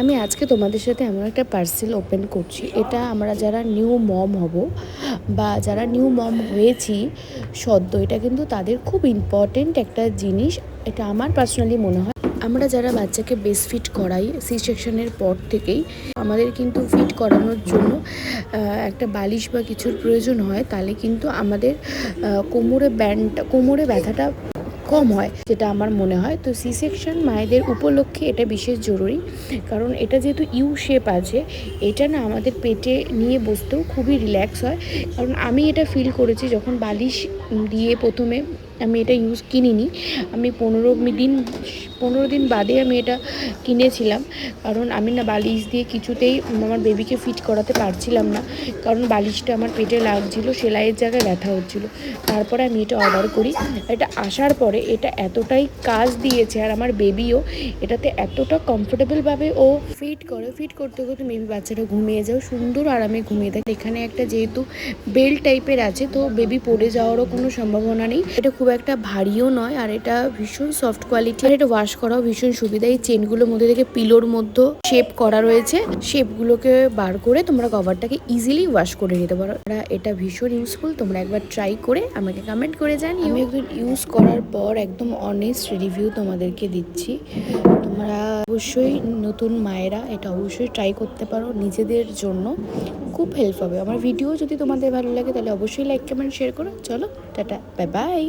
আমি আজকে তোমাদের সাথে এমন একটা পার্সেল ওপেন করছি। এটা আমরা যারা নিউ মম হব বা যারা নিউ মম হয়েছি সদ্য, এটা কিন্তু তাদের খুব ইম্পর্টেন্ট একটা জিনিস। এটা আমার পার্সোনালি মনে হয়। আমরা যারা বাচ্চাকে ব্রেস্ট ফিড করাই সি সেকশনের পর থেকেই, আমাদের কিন্তু ফিড করানোর জন্য একটা বালিশ বা কিছুর প্রয়োজন হয়। তাহলে কিন্তু আমাদের কোমরে ব্যথাটা কম হয়, যেটা আমার মনে হয়। তো সি সেকশন মায়েদের উপলক্ষে এটা বিশেষ জরুরি, কারণ এটা যেহেতু ইউ শেপ আছে, এটা না আমাদের পেটে নিয়ে বসতেও খুবই রিল্যাক্স হয়। কারণ আমি এটা ফিল করেছি যখন বালিশ দিয়ে প্রথমে আমি এটা কিনিনি, আমি 15 দিন বাদে আমি এটা কিনেছিলাম। কারণ আমি না বালিশ দিয়ে কিছুতেই আমার বেবিকে ফিট করাতে পারছিলাম না, কারণ বালিশটা আমার পেটে লাগছিল, সেলাইয়ের জায়গায় ব্যথা হচ্ছিলো। তারপরে আমি এটা অর্ডার করি। এটা আসার পরে এটা এতটাই কাজ দিয়েছে, আর আমার বেবিও এটাতে এতটা কমফোর্টেবলভাবে ও ফিট করতে করতে বেবি বাচ্চাটা ঘুমিয়ে যাও, সুন্দর আরামে ঘুমিয়ে থাকে। এখানে একটা যেহেতু বেল্ট টাইপের আছে, তো বেবি পড়ে যাওয়ারও কোনো সম্ভাবনা নেই। এটা খুব একটা ভারীও নয়, আর এটা ভীষণ সফট কোয়ালিটি, আর এটা ওয়াশ করাও ভীষণ সুবিধা। এই চেনগুলোর মধ্যে থেকে পিলোর মধ্যে শেপ করা রয়েছে, শেপগুলোকে বার করে তোমরা কভারটাকে ইজিলি ওয়াশ করে নিতে পারো। এটা ভীষণ ইউজফুল, তোমরা একবার ট্রাই করে আমাকে কমেন্ট করে জানিও। আমি একদম ইউজ করার পর একদম অনেস্ট রিভিউ তোমাদেরকে দিচ্ছি। তোমরা অবশ্যই নতুন মায়েরা এটা অবশ্যই ট্রাই করতে পারো, নিজেদের জন্য খুব হেল্প হবে। আমার ভিডিও যদি তোমাদের ভালো লাগে তাহলে অবশ্যই লাইক কমেন্ট শেয়ার করো। চলো টাটা, বাই বাই।